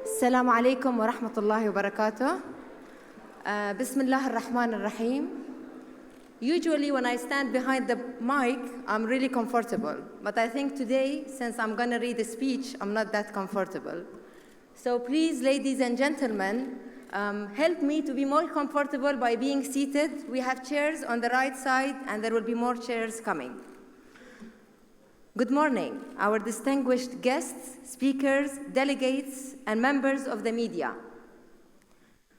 السلام عليكم ورحمة الله وبركاته. بسم الله الرحمن الرحيم. Usually when I stand behind the mic, I'm really comfortable. But I think today, since I'm going to read a speech, I'm not that comfortable. So please, ladies and gentlemen, help me to be more comfortable by being seated. We have chairs on the right side, and there will be more chairs coming. Good morning, our distinguished guests, speakers, delegates, and members of the media.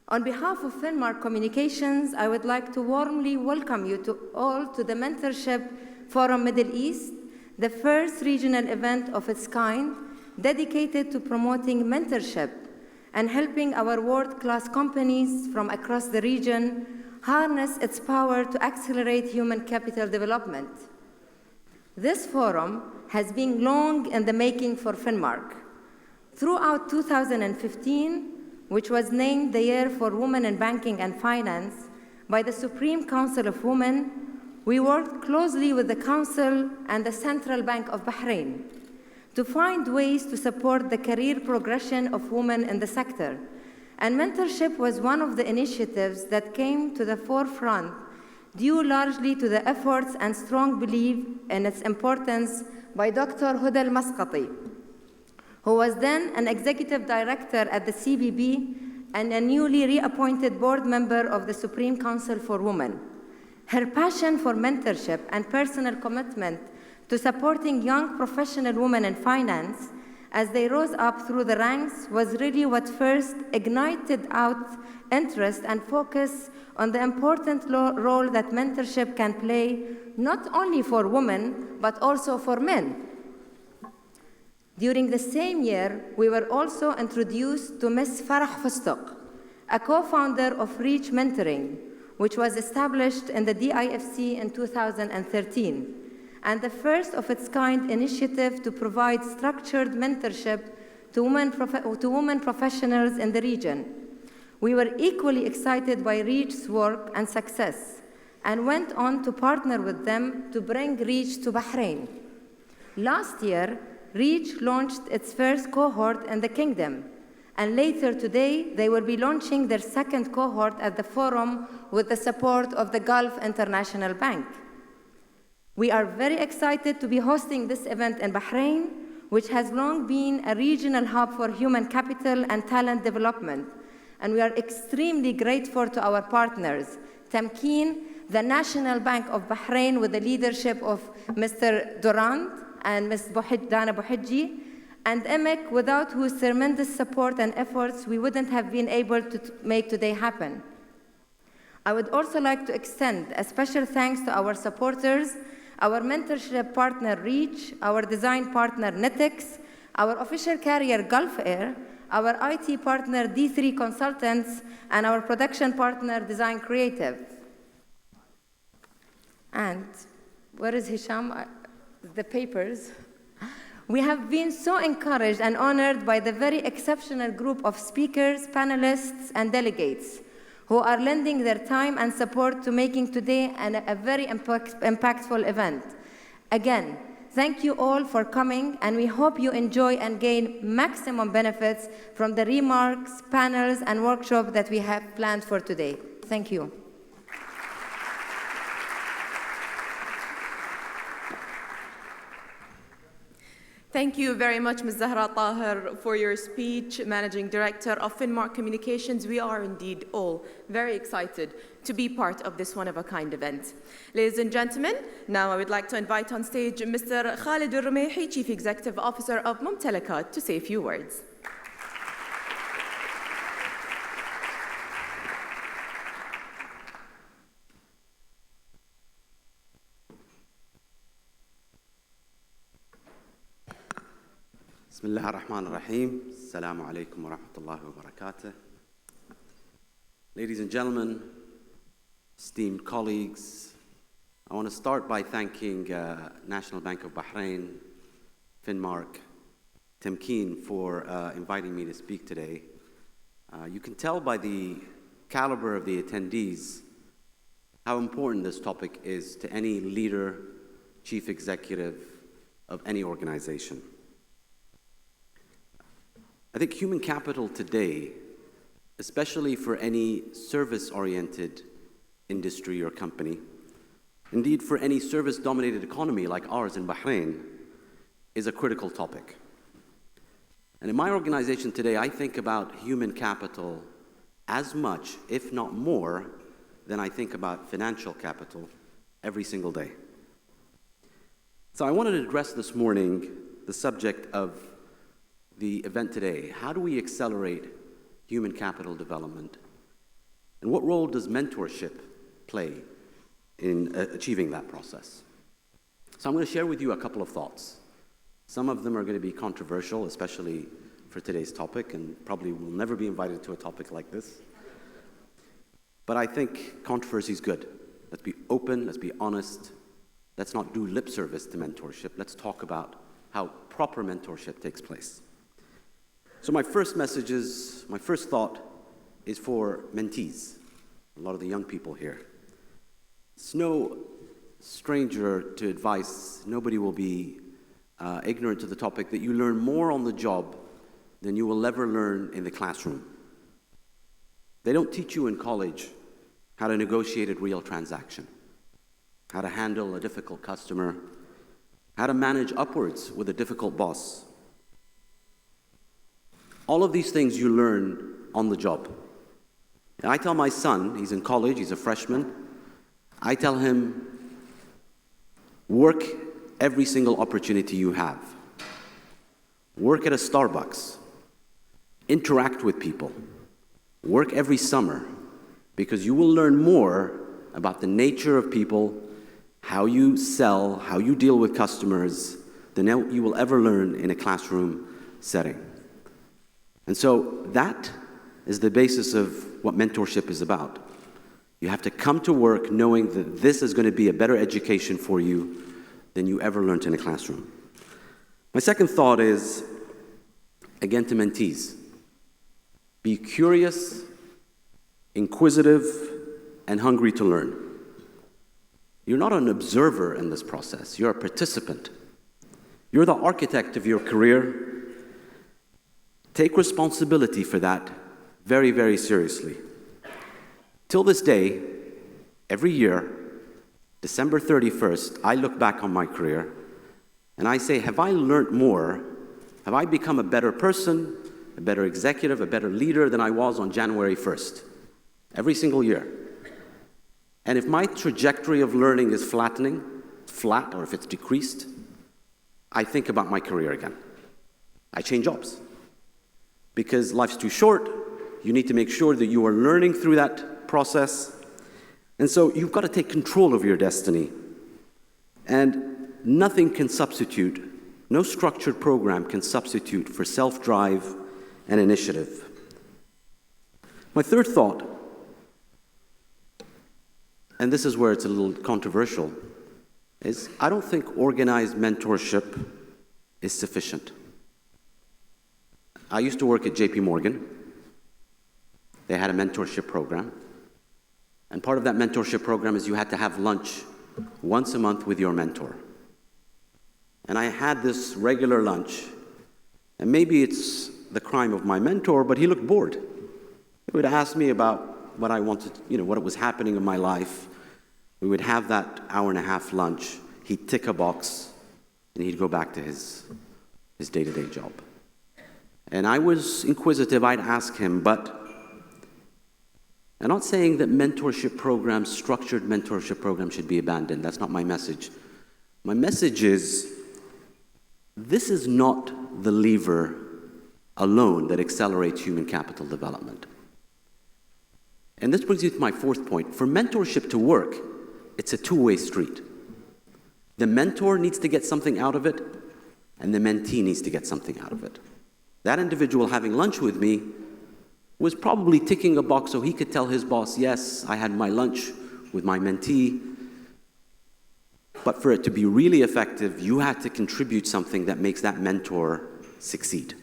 On behalf of Finmark Communications, I would like to warmly welcome you all to the Mentorship Forum Middle East, the first regional event of its kind dedicated to promoting mentorship and helping our world-class companies from across the region harness its power to accelerate human capital development. This forum has been long in the making for Finmark. Throughout 2015, which was named the Year for Women in Banking and Finance by the Supreme Council of Women, we worked closely with the Council and the Central Bank of Bahrain to find ways to support the career progression of women in the sector. And mentorship was one of the initiatives that came to the forefront due largely to the efforts and strong belief in its importance by Dr. Huda Al-Masqati, who was then an executive director at the CBB and a newly reappointed board member of the Supreme Council for Women. Her passion for mentorship and personal commitment to supporting young professional women in finance as they rose up through the ranks was really what first ignited out interest and focus on the important role that mentorship can play, not only for women, but also for men. During the same year, we were also introduced to Ms. Farah Fustok, a co-founder of Reach Mentoring, which was established in the DIFC in 2013, and the first of its kind initiative to provide structured mentorship to women professionals in the region. We were equally excited by Reach's work and success, and went on to partner with them to bring Reach to Bahrain. Last year, Reach launched its first cohort in the kingdom, and later today, they will be launching their second cohort at the forum with the support of the Gulf International Bank. We are very excited to be hosting this event in Bahrain, which has long been a regional hub for human capital and talent development. And we are extremely grateful to our partners, Tamkeen, the National Bank of Bahrain with the leadership of Mr. Durand and Ms. Dana Bouhidji, and EMEC, without whose tremendous support and efforts we wouldn't have been able to make today happen. I would also like to extend a special thanks to our supporters, our mentorship partner Reach, our design partner Netix, our official carrier Gulf Air, our IT partner D3 Consultants, and our production partner Design Creative. And where is Hisham? The papers. We have been so encouraged and honored by the very exceptional group of speakers, panelists, and delegates who are lending their time and support to making today a very impactful event. Again, thank you all for coming, and we hope you enjoy and gain maximum benefits from the remarks, panels, and workshops that we have planned for today. Thank you. Thank you very much, Ms. Zahra Taher, for your speech, Managing Director of Finmark Communications. We are indeed all very excited to be part of this one-of-a-kind event. Ladies and gentlemen, now I would like to invite on stage Mr. Khalid Al Rumaihi, Chief Executive Officer of Mumtalakat, to say a few words. بسم الله الرحمن الرحيم. السلام عليكم ورحمة الله وبركاته. Ladies and gentlemen, esteemed colleagues, I want to start by thanking National Bank of Bahrain, Finmark, Tamkeen for inviting me to speak today. You can tell by the caliber of the attendees how important this topic is to any leader chief executive of any organization. I think human capital today, especially for any service-oriented industry or company, indeed for any service-dominated economy like ours in Bahrain, is a critical topic. And in my organization today, I think about human capital as much, if not more, than I think about financial capital every single day. So I wanted to address this morning the subject of the event today. How do we accelerate human capital development? And what role does mentorship play in achieving that process? So I'm going to share with you a couple of thoughts. Some of them are going to be controversial, especially for today's topic, and probably will never be invited to a topic like this. But I think controversy is good. Let's be open, let's be honest. Let's not do lip service to mentorship. Let's talk about how proper mentorship takes place. So my first thought is for mentees, a lot of the young people here. It's no stranger to advice. Nobody will be ignorant to the topic that you learn more on the job than you will ever learn in the classroom. They don't teach you in college how to negotiate a real transaction, how to handle a difficult customer, how to manage upwards with a difficult boss. All of these things you learn on the job. And I tell my son, he's in college, he's a freshman, I tell him, work every single opportunity you have. Work at a Starbucks. Interact with people. Work every summer, because you will learn more about the nature of people, how you sell, how you deal with customers, than you will ever learn in a classroom setting. And so that is the basis of what mentorship is about. You have to come to work knowing that this is going to be a better education for you than you ever learned in a classroom. My second thought is, again, to mentees. Be curious, inquisitive, and hungry to learn. You're not an observer in this process. You're a participant. You're the architect of your career. Take responsibility for that very, very seriously. Till this day, every year, December 31st, I look back on my career and I say, have I learned more? Have I become a better person, a better executive, a better leader than I was on January 1st? Every single year. And if my trajectory of learning is flat, or if it's decreased, I think about my career again. I change jobs. Because life's too short, you need to make sure that you are learning through that process. And so you've got to take control of your destiny. And nothing can substitute, no structured program can substitute for self-drive and initiative. My third thought, and this is where it's a little controversial, is I don't think organized mentorship is sufficient. I used to work at JP Morgan. They had a mentorship program. And part of that mentorship program is you had to have lunch once a month with your mentor. And I had this regular lunch. And maybe it's the crime of my mentor, but he looked bored. He would ask me about what I wanted, what was happening in my life. We would have that hour-and-a-half lunch. He'd tick a box, and he'd go back to his day-to-day job. And I was inquisitive. I'd ask him, but I'm not saying that structured mentorship programs should be abandoned. That's not my message. My message is, this is not the lever alone that accelerates human capital development. And this brings you to my fourth point. For mentorship to work, it's a two-way street. The mentor needs to get something out of it, and the mentee needs to get something out of it. That individual having lunch with me was probably ticking a box so he could tell his boss, yes, I had my lunch with my mentee. But for it to be really effective, you had to contribute something that makes that mentor succeed.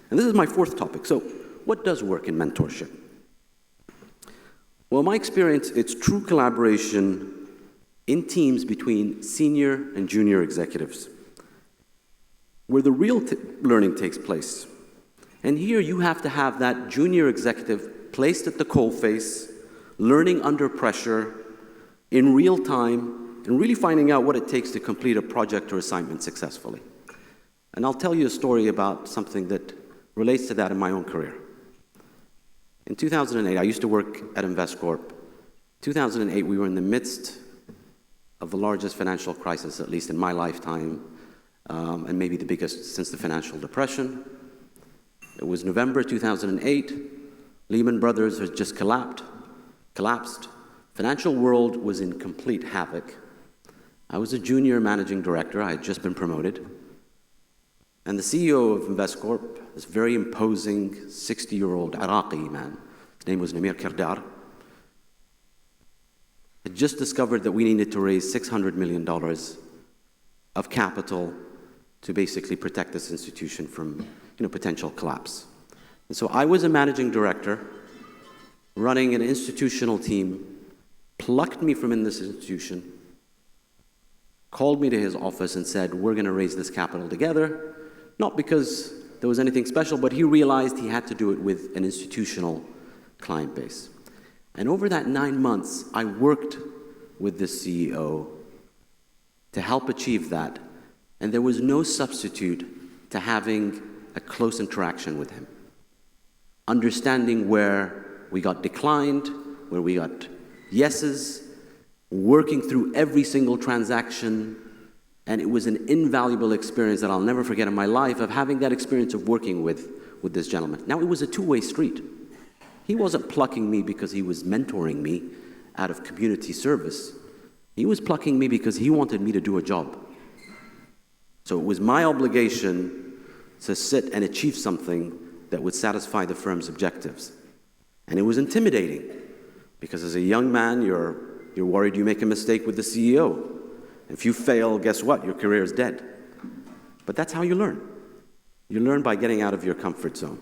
And this is my fourth topic. So what does work in mentorship? Well, in my experience, it's true collaboration in teams between senior and junior executives, where the real learning takes place. And here you have to have that junior executive placed at the coalface, learning under pressure, in real time, and really finding out what it takes to complete a project or assignment successfully. And I'll tell you a story about something that relates to that in my own career. In 2008, I used to work at InvestCorp. 2008, we were in the midst of the largest financial crisis, at least in my lifetime, and maybe the biggest since the financial depression. It was November 2008. Lehman Brothers had just collapsed. Financial world was in complete havoc. I was a junior managing director. I had just been promoted. And the CEO of InvestCorp, this very imposing 60-year-old Iraqi man, his name was Namir Kirdar, had just discovered that we needed to raise $600 million of capital to basically protect this institution from potential collapse. And so I was a managing director running an institutional team, plucked me from in this institution, called me to his office and said, we're going to raise this capital together, not because there was anything special, but he realized he had to do it with an institutional client base. And over that 9 months, I worked with this CEO to help achieve that. And there was no substitute to having a close interaction with him. Understanding where we got declined, where we got yeses, working through every single transaction. And it was an invaluable experience that I'll never forget in my life, of having that experience of working with this gentleman. Now, it was a two-way street. He wasn't plucking me because he was mentoring me out of community service. He was plucking me because he wanted me to do a job. So it was my obligation to sit and achieve something that would satisfy the firm's objectives. And it was intimidating, because as a young man, you're worried you make a mistake with the CEO. If you fail, guess what? Your career is dead. But that's how you learn. You learn by getting out of your comfort zone.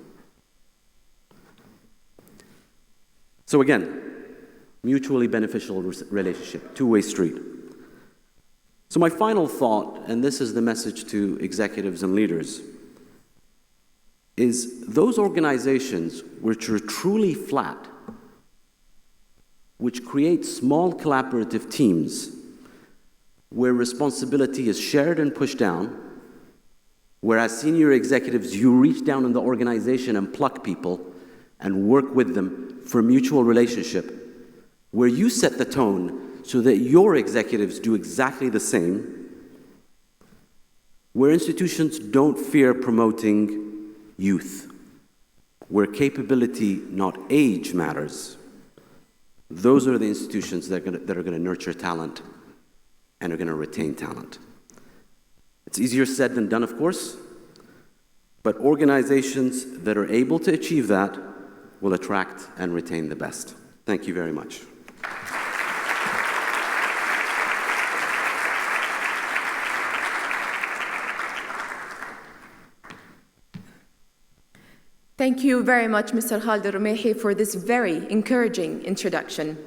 So again, mutually beneficial relationship, two-way street. So my final thought, and this is the message to executives and leaders, is those organizations which are truly flat, which create small collaborative teams where responsibility is shared and pushed down, whereas senior executives, you reach down in the organization and pluck people and work with them for a mutual relationship, where you set the tone so that your executives do exactly the same, where institutions don't fear promoting youth, where capability, not age, matters. Those are the institutions that are going to nurture talent and are going to retain talent. It's easier said than done, of course, but organizations that are able to achieve that will attract and retain the best. Thank you very much. Thank you very much, Mr. Khalid Al Rumaihi, for this very encouraging introduction.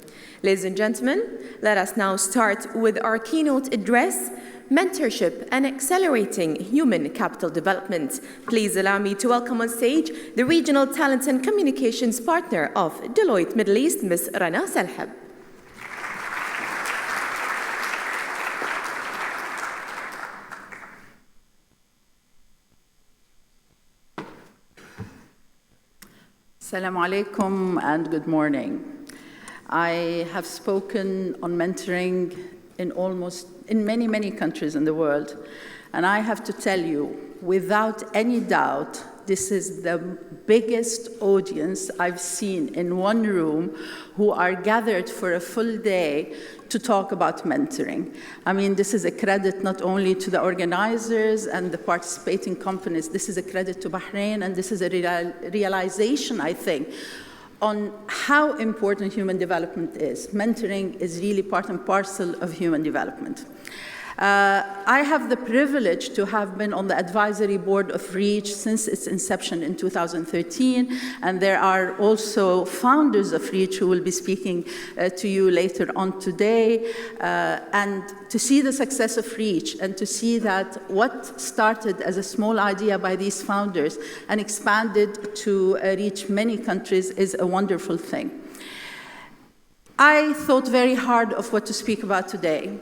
Ladies and gentlemen, let us now start with our keynote address, Mentorship and Accelerating Human Capital Development. Please allow me to welcome on stage the Regional Talent and Communications Partner of Deloitte Middle East, Ms. Rana Salhab. Assalamu alaikum and good morning. I have spoken on mentoring in many countries in the world, and I have to tell you, without any doubt, this is the biggest audience I've seen in one room who are gathered for a full day to talk about mentoring. I mean, this is a credit not only to the organizers and the participating companies, this is a credit to Bahrain, and this is a realization, I think, on how important human development is. Mentoring is really part and parcel of human development. I have the privilege to have been on the advisory board of REACH since its inception in 2013, and there are also founders of REACH who will be speaking to you later on today. And to see the success of REACH and to see that what started as a small idea by these founders and expanded to reach many countries is a wonderful thing. I thought very hard of what to speak about today.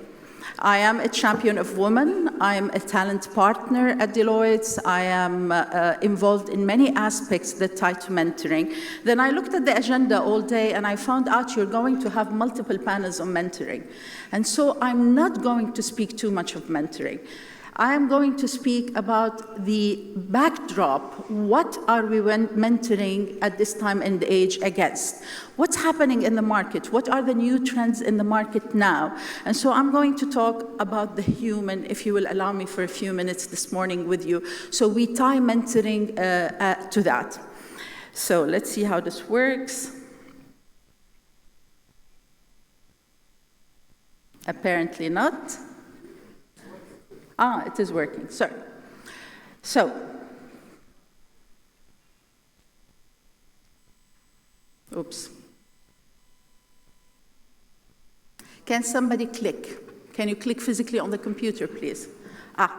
I am a champion of women. I am a talent partner at Deloitte. I am involved in many aspects that tie to mentoring. Then I looked at the agenda all day and I found out you're going to have multiple panels on mentoring. And so I'm not going to speak too much of mentoring. I am going to speak about the backdrop. What are we mentoring at this time and age against? What's happening in the market? What are the new trends in the market now? And so I'm going to talk about the human, if you will allow me for a few minutes this morning with you. So we tie mentoring to that. So let's see how this works. Apparently not. Ah, it is working, sorry. So, oops. Can somebody click? Can you click physically on the computer, please? Ah.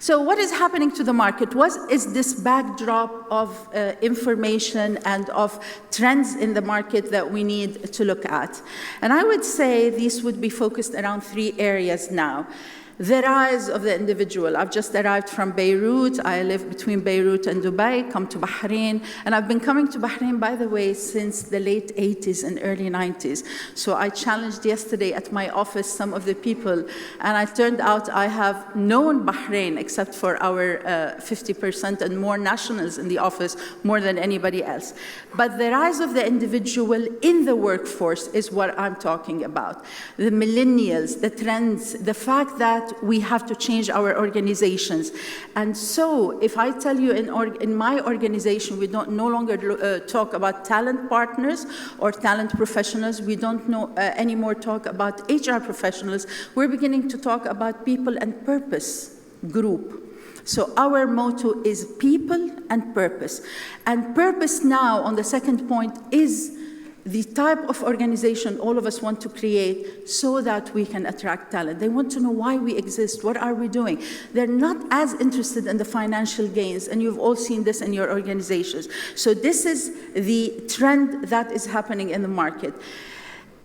So what is happening to the market? What is this backdrop of information and of trends in the market that we need to look at? And I would say these would be focused around 3 areas now. The rise of the individual. I've just arrived from Beirut. I live between Beirut and Dubai, come to Bahrain. And I've been coming to Bahrain, by the way, since the late 80s and early 90s. So I challenged yesterday at my office some of the people, and it turned out I have known Bahrain, except for our 50% and more nationals in the office, more than anybody else. But the rise of the individual in the workforce is what I'm talking about. The millennials, the trends, the fact that we have to change our organizations. And so if I tell you in my organization, we don't no longer talk about talent partners or talent professionals. We don't anymore talk about HR professionals. We're beginning to talk about people and purpose group. So our motto is people and purpose. And purpose now, on the second point, is the type of organization all of us want to create so that we can attract talent. They want to know why we exist, what are we doing. They're not as interested in the financial gains, and you've all seen this in your organizations. So this is the trend that is happening in the market.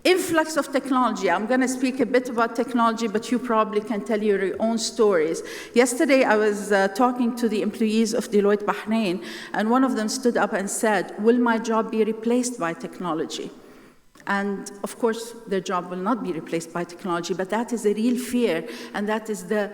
Influx of technology. I'm going to speak a bit about technology, but you probably can tell your own stories. Yesterday, I was talking to the employees of Deloitte Bahrain, and one of them stood up and said, will my job be replaced by technology? And of course, their job will not be replaced by technology, but that is a real fear, and that is the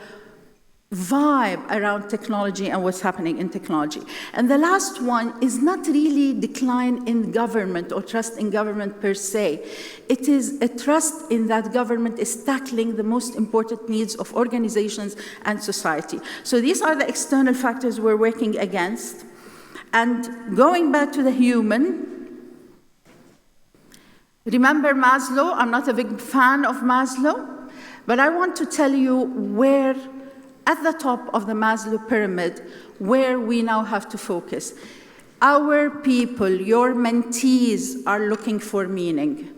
vibe around technology and what's happening in technology. And the last one is not really decline in government or trust in government per se. It is a trust in that government is tackling the most important needs of organizations and society. So these are the external factors we're working against. And going back to the human, remember Maslow? I'm not a big fan of Maslow, but I want to tell you where at the top of the Maslow pyramid, where we now have to focus. Our people, your mentees, are looking for meaning.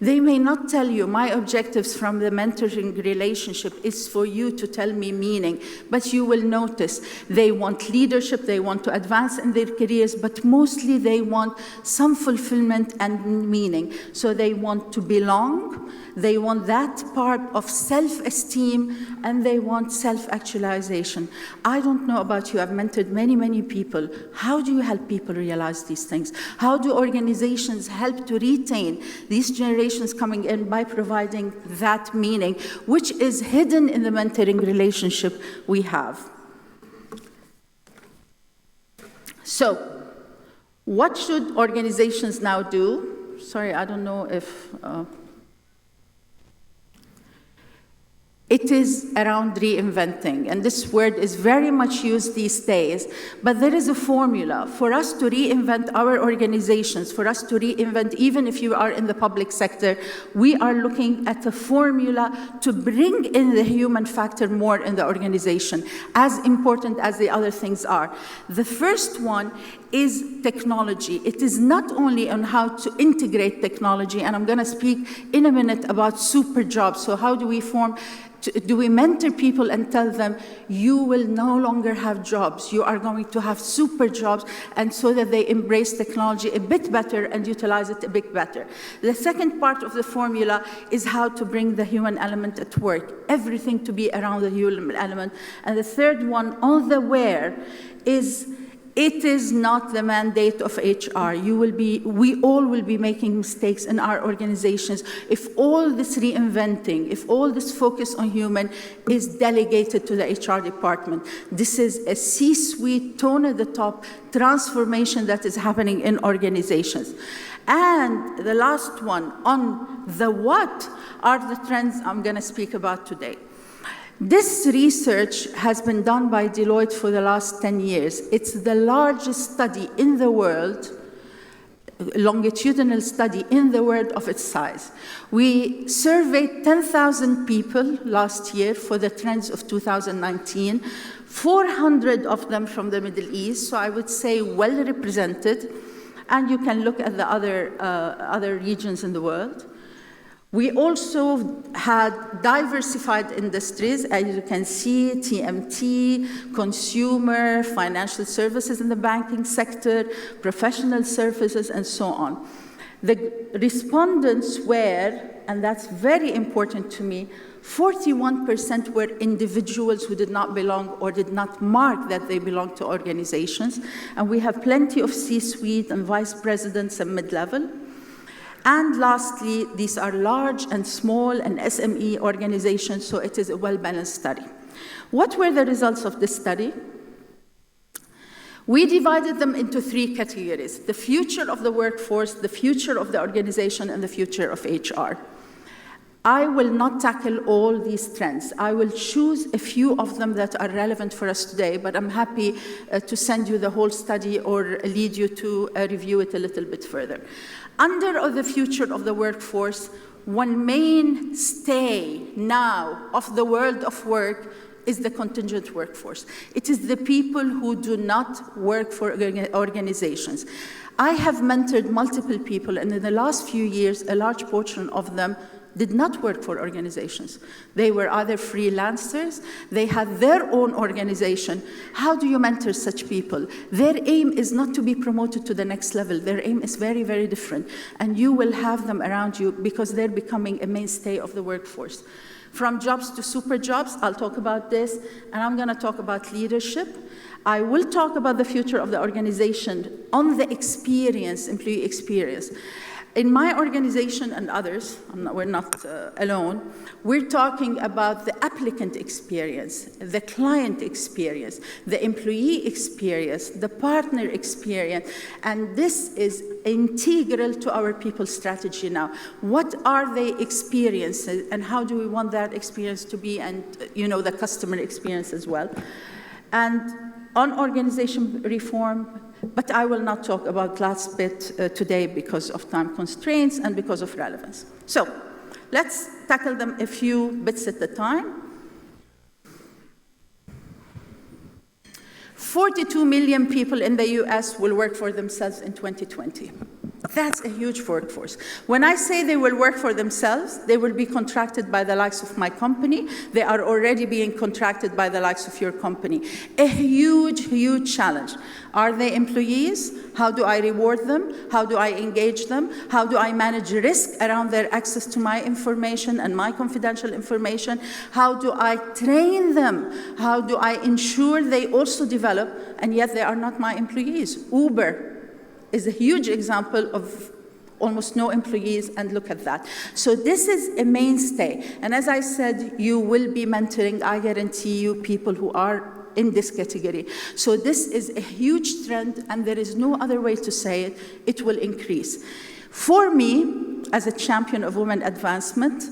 They may not tell you, my objectives from the mentoring relationship is for you to tell me meaning, but you will notice they want leadership, they want to advance in their careers, but mostly they want some fulfillment and meaning. So they want to belong, they want that part of self-esteem, and they want self-actualization. I don't know about you, I've mentored many, many people. How do you help people realize these things? How do organizations help to retain these generations coming in by providing that meaning, which is hidden in the mentoring relationship we have? So, what should organizations now do? Sorry, I don't know if... It is around reinventing, and this word is very much used these days, but there is a formula for us to reinvent our organizations, for us to reinvent even if you are in the public sector. We are looking at a formula to bring in the human factor more in the organization, as important as the other things are. The first one is technology. It is not only on how to integrate technology, and I'm going to speak in a minute about super jobs. So how do we do we mentor people and tell them, you will no longer have jobs, you are going to have super jobs, and so that they embrace technology a bit better and utilize it a bit better. The second part of the formula is how to bring the human element at work, everything to be around the human element. And the third one, on the where, is it is not the mandate of HR. We all will be making mistakes in our organizations if all this reinventing, if all this focus on human is delegated to the HR department. This is a C-suite, tone at the top transformation that is happening in organizations. And the last one, on the what, are the trends I'm going to speak about today. This research has been done by Deloitte for the last 10 years. It's the largest study in the world, longitudinal study in the world of its size. We surveyed 10,000 people last year for the trends of 2019, 400 of them from the Middle East, so I would say well represented, and you can look at the other regions in the world. We also had diversified industries, as you can see, TMT, consumer, financial services in the banking sector, professional services, and so on. The respondents were, and that's very important to me, 41% were individuals who did not belong or did not mark that they belong to organizations. And we have plenty of C-suite and vice presidents and mid-level. And lastly, these are large and small and SME organizations, so it is a well-balanced study. What were the results of this study? We divided them into 3 categories: the future of the workforce, the future of the organization, and the future of HR. I will not tackle all these trends. I will choose a few of them that are relevant for us today, but I'm happy to send you the whole study or lead you to review it a little bit further. Under the future of the workforce, one mainstay now of the world of work is the contingent workforce. It is the people who do not work for organizations. I have mentored multiple people, and in the last few years, a large portion of them did not work for organizations. They were either freelancers, they had their own organization. How do you mentor such people? Their aim is not to be promoted to the next level. Their aim is very, very different. And you will have them around you because they're becoming a mainstay of the workforce. From jobs to super jobs, I'll talk about this, and I'm going to talk about leadership. I will talk about the future of the organization on the experience, employee experience. In my organization and others, we're not alone, we're talking about the applicant experience, the client experience, the employee experience, the partner experience, and this is integral to our people strategy now. What are the experiences, and how do we want that experience to be, and the customer experience as well. And on organization reform, but I will not talk about last bit today because of time constraints and because of relevance. So let's tackle them a few bits at a time. 42 million people in the US will work for themselves in 2020. That's a huge workforce. When I say they will work for themselves, they will be contracted by the likes of my company. They are already being contracted by the likes of your company. A huge, huge challenge. Are they employees? How do I reward them? How do I engage them? How do I manage risk around their access to my information and my confidential information? How do I train them? How do I ensure they also develop, and yet they are not my employees? Uber is a huge example of almost no employees, and look at that. So this is a mainstay. And as I said, you will be mentoring, I guarantee you, people who are in this category. So this is a huge trend, and there is no other way to say it. It will increase. For me, as a champion of women advancement,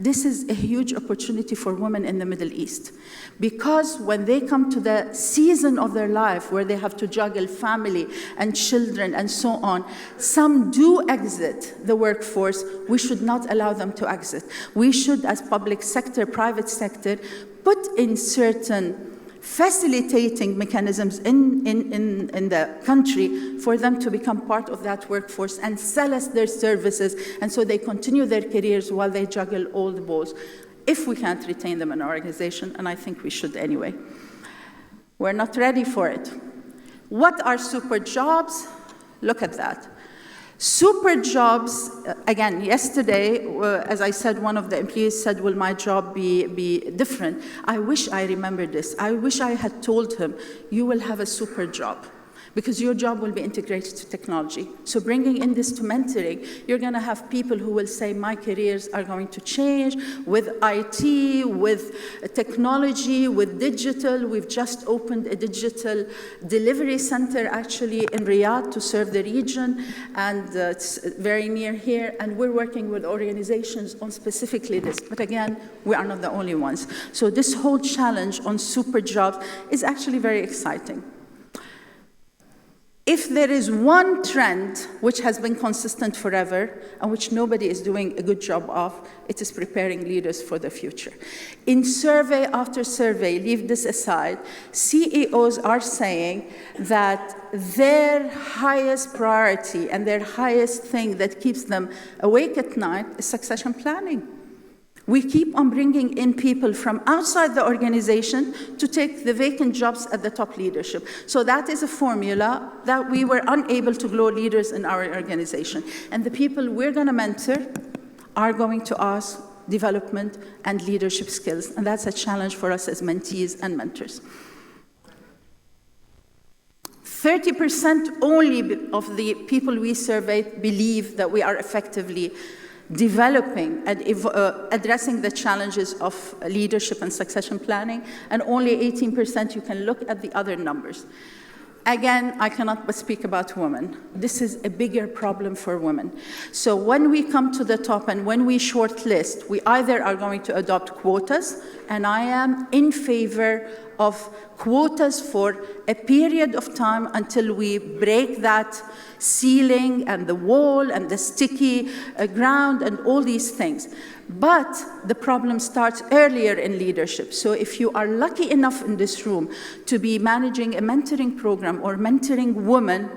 this is a huge opportunity for women in the Middle East. Because when they come to the season of their life where they have to juggle family and children and so on, some do exit the workforce. We should not allow them to exit. We should, as public sector, private sector, put in certain facilitating mechanisms in the country for them to become part of that workforce and sell us their services, and so they continue their careers while they juggle all the balls. If we can't retain them in our organization, and I think we should anyway. We're not ready for it. What are super jobs? Look at that. Super jobs, again, yesterday, as I said, one of the employees said, will my job be different? I wish I remembered this. I wish I had told him, you will have a super job, because your job will be integrated to technology. So bringing in this to mentoring, you're going to have people who will say, my careers are going to change with IT, with technology, with digital. We've just opened a digital delivery center, actually, in Riyadh to serve the region, and it's very near here, and we're working with organizations on specifically this. But again, we are not the only ones. So this whole challenge on super jobs is actually very exciting. If there is one trend which has been consistent forever and which nobody is doing a good job of, it is preparing leaders for the future. In survey after survey, leave this aside, CEOs are saying that their highest priority and their highest thing that keeps them awake at night is succession planning. We keep on bringing in people from outside the organization to take the vacant jobs at the top leadership. So that is a formula that we were unable to grow leaders in our organization. And the people we're going to mentor are going to ask development and leadership skills. And that's a challenge for us as mentees and mentors. 30% only of the people we surveyed believe that we are effectively developing and addressing the challenges of leadership and succession planning, and only 18%, you can look at the other numbers. Again, I cannot but speak about women. This is a bigger problem for women. So when we come to the top and when we shortlist, we either are going to adopt quotas, and I am in favor of quotas for a period of time until we break that ceiling and the wall and the sticky ground and all these things. But the problem starts earlier in leadership. So if you are lucky enough in this room to be managing a mentoring program or mentoring women,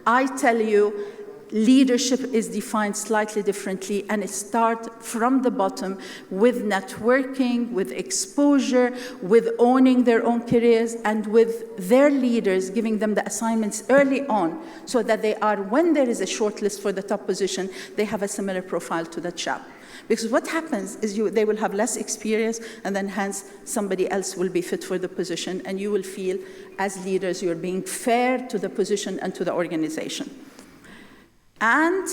I tell you, leadership is defined slightly differently, and it starts from the bottom with networking, with exposure, with owning their own careers, and with their leaders giving them the assignments early on so that they are, when there is a shortlist for the top position, they have a similar profile to the chap. Because what happens is they will have less experience, and then hence somebody else will be fit for the position, and you will feel as leaders you're being fair to the position and to the organization. And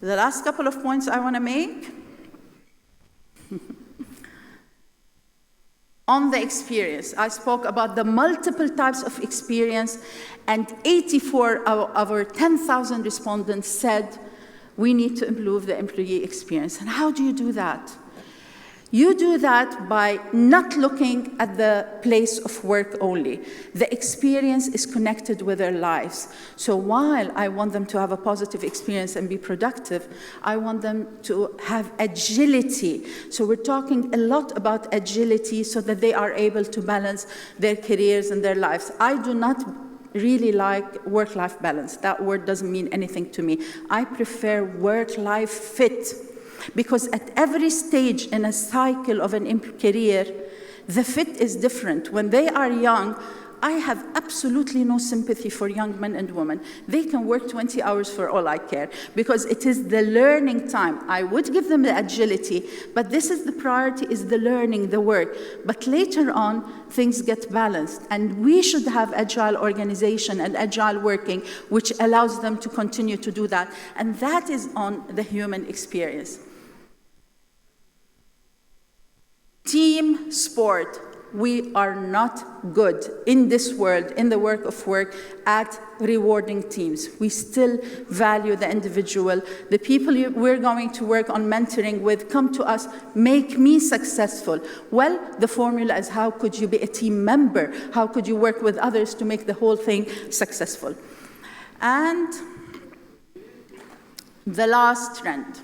the last couple of points I want to make on the experience. I spoke about the multiple types of experience, and 84 of our 10,000 respondents said we need to improve the employee experience. And how do you do that? You do that by not looking at the place of work only. The experience is connected with their lives. So while I want them to have a positive experience and be productive, I want them to have agility. So we're talking a lot about agility so that they are able to balance their careers and their lives. I do not really like work-life balance. That word doesn't mean anything to me. I prefer work-life fit. Because at every stage in a cycle of an career, the fit is different. When they are young, I have absolutely no sympathy for young men and women. They can work 20 hours for all I care, because it is the learning time. I would give them the agility, but this is the priority, is the learning, the work. But later on, things get balanced. And we should have agile organization and agile working, which allows them to continue to do that. And that is on the human experience. Team sport. we are not good in this world, in the work of work, at rewarding teams. We still value the individual. The people we're going to work on mentoring with come to us, make me successful. Well, the formula is, how could you be a team member? How could you work with others to make the whole thing successful? And the last trend.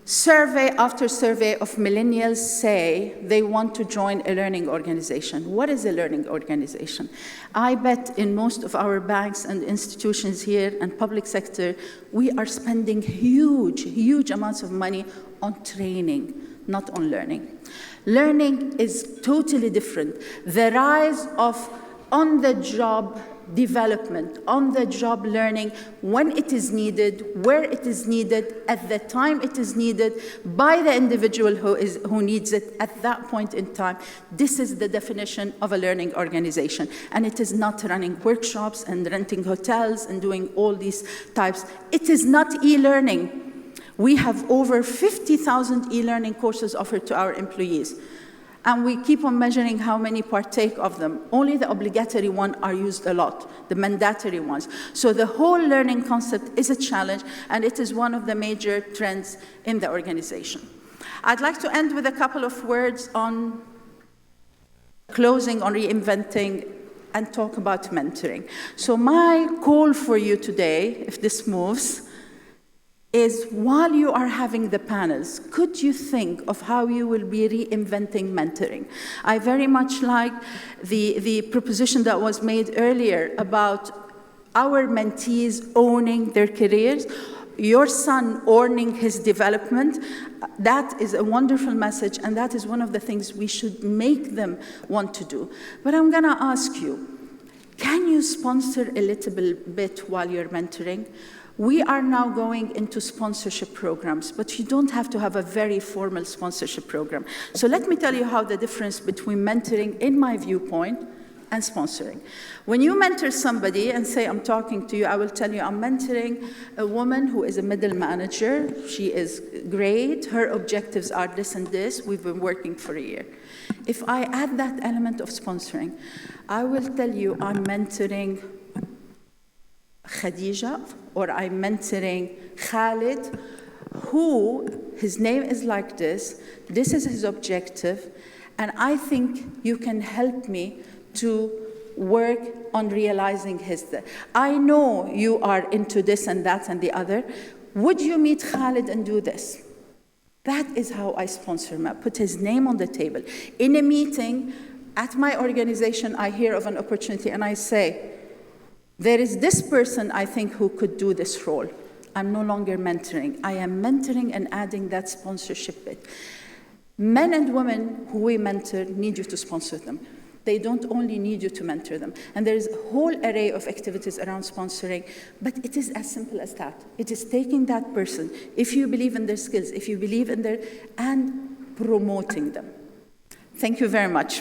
Survey after survey of millennials say they want to join a learning organization. What is a learning organization? I bet in most of our banks and institutions here and public sector, we are spending huge, huge amounts of money on training, not on learning. Learning is totally different. The rise of on-the-job development, on-the-job learning, when it is needed, where it is needed, at the time it is needed, by the individual who needs it at that point in time. This is the definition of a learning organization. And it is not running workshops and renting hotels and doing all these types. It is not e-learning. We have over 50,000 e-learning courses offered to our employees. And we keep on measuring how many partake of them. Only the obligatory ones are used a lot, the mandatory ones. So the whole learning concept is a challenge, and it is one of the major trends in the organization. I'd like to end with a couple of words on closing on reinventing and talk about mentoring. So my call for you today, if this moves, is while you are having the panels, could you think of how you will be reinventing mentoring? I very much like the proposition that was made earlier about our mentees owning their careers, your son owning his development. That is a wonderful message, and that is one of the things we should make them want to do. But I'm gonna ask you, can you sponsor a little bit while you're mentoring? We are now going into sponsorship programs, but you don't have to have a very formal sponsorship program. So let me tell you how the difference between mentoring, in my viewpoint, and sponsoring. When you mentor somebody and say, I'm talking to you, I will tell you, I'm mentoring a woman who is a middle manager. She is great. Her objectives are this and this. We've been working for a year. If I add that element of sponsoring, I will tell you I'm mentoring Khadija, or I'm mentoring Khalid, who, his name is like this is his objective, and I think you can help me to work on realizing his. I know you are into this and that and the other. Would you meet Khalid and do this? That is how I sponsor him. I put his name on the table. In a meeting at my organization, I hear of an opportunity and I say, there is this person I think who could do this role. I'm no longer mentoring. I am mentoring and adding that sponsorship bit. Men and women who we mentor need you to sponsor them. They don't only need you to mentor them. And there's a whole array of activities around sponsoring, but it is as simple as that. It is taking that person, if you believe in their skills, if you believe in their, and promoting them. Thank you very much.